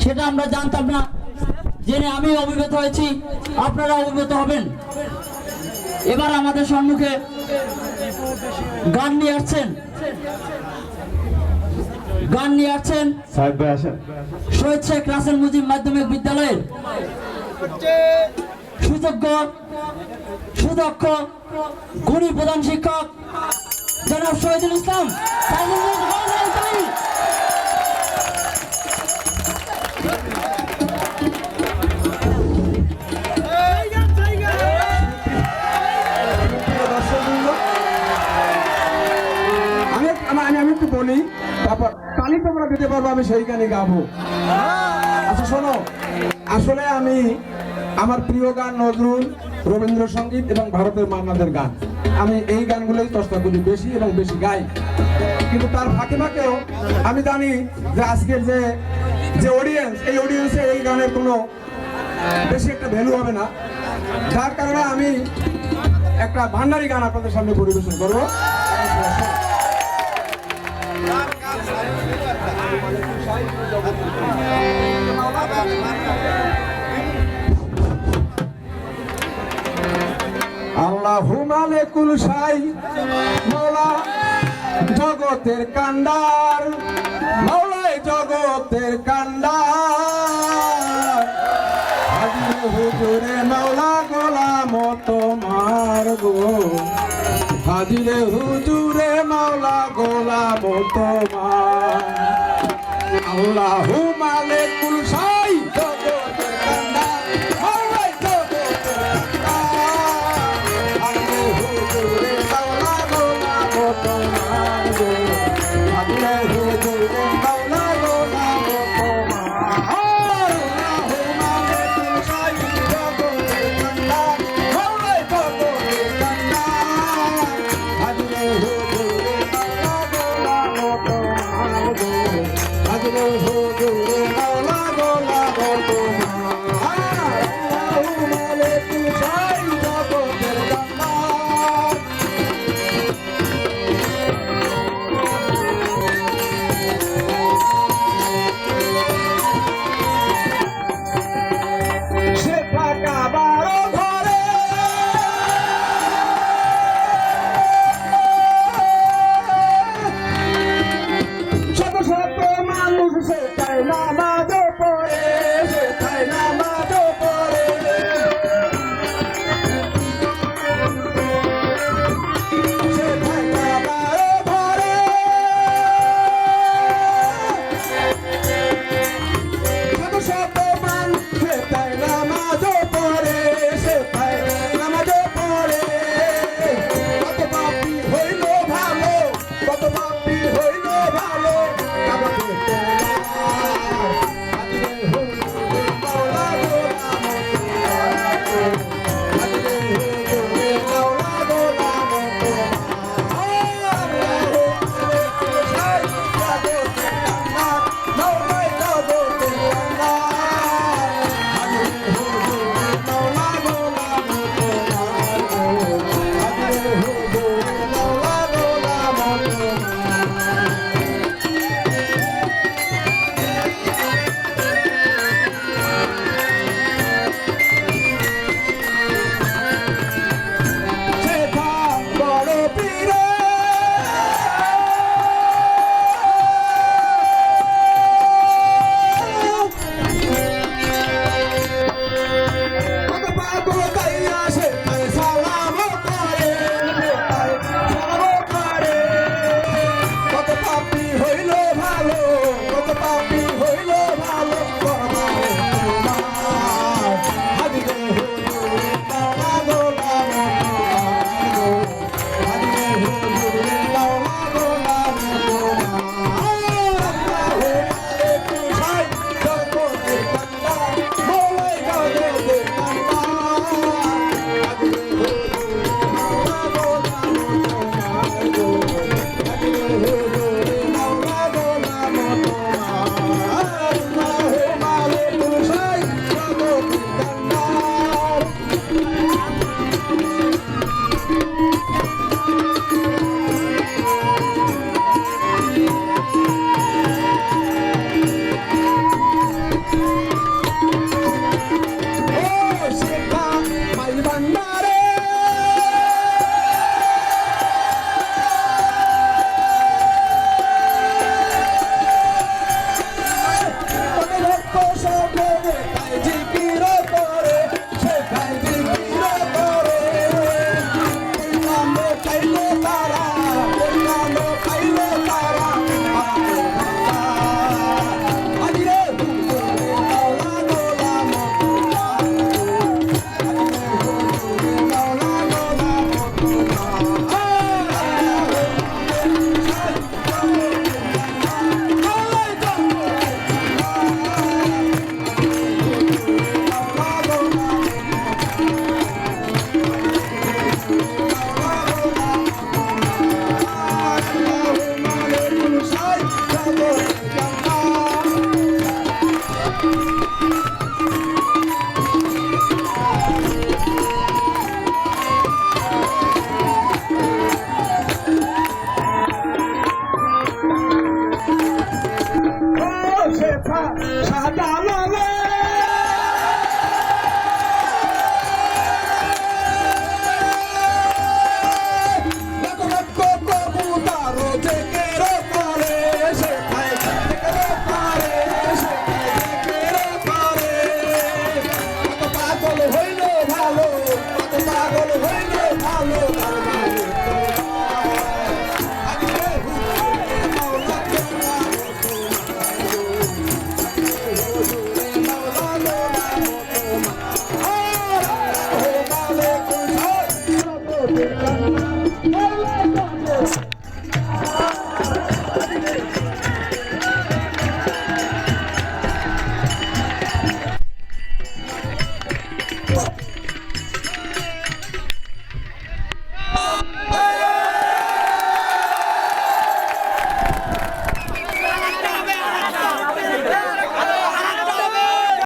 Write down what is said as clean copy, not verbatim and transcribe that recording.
সেটা আমরা জানতাম না, জেনে আমি অভিভূত হয়েছি, আপনারা অভিভূত হবেন। এবার আমাদের সম্মুখে গান নিয়ে আসছেন শহীদ শেখ রাসেল মুজিব মাধ্যমিক বিদ্যালয়ের সুযোগ্য সুদক্ষ গুণী প্রধান শিক্ষক জনাব শহীদুল ইসলাম। আমি একটু বলি, তারপর কালি তোমরা দিতে পারবো, আমি সেই গানই গাবো। আচ্ছা শোনো, আসলে আমি আমার প্রিয় গান নজরুল, রবীন্দ্রসঙ্গীত এবং ভারতের মান্নাদের গান, আমি এই গানগুলোই চর্চা করি বেশি এবং বেশি গাই। কিন্তু তার ফাঁকে ফাঁকেও আমি জানি যে আজকের যে অডিয়েন্স, এই অডিয়েন্সে এই গানের কোনো বেশি একটা ভ্যালু হবে না, যার কারণে আমি একটা ভান্ডারি গান আপনাদের সামনে পরিবেশন করবো। আল্লাহুম্মা লাকুল শাই মওলা জগতের কান্ডার, মওলাই জগতের কান্ডার, হাজির হুজুরে মওলা গোলাম তোমার গো, হাজির হুজুরে মওলা গোলাম তোমার। আল্লাহুম্মা লাকুল শাই জগতের কান্ডার, মওলাই জগতের কান্ডার, হাজির হুজুরে মওলা গোলাম তোমার গো, হাজির হুজুরে মওলা গোলাম তোমার। আল্লাহুম্মা লাকুল শাই জগতের কান্ডার, মওলাই জগতের কান্ডার, হাজির হুজুরে মওলা গোলাম তোমার গো, হাজির হুজুরে মওলা গোলাম তোমার। আল্লাহুম্মা লাকুল শাই জগতের কান্ডার। সে ফাঁকা বারো ঘরে শত শত মানুষ সেটাই নামাজ পড়ে, সেটাই নামাজ পড়ে। সে ফাঁকা বারো ঘরে শত শত মানুষ সেটাই নামাজ পড়ে, সেটাই নামাজ পড়ে। কত পাপী হইল ভালো, কত পাপী হইল ভালো, কাবাতে তোমার সাজালো রে লক্ষ লক্ষ কবুতর জেকের পারে সে খায় জেকের পারে সে খায় জেকের পারে কত পাগল হইল ভালো কত পাগল হইল ভালো তার মাঝে আমি বহু মাওলা তোমার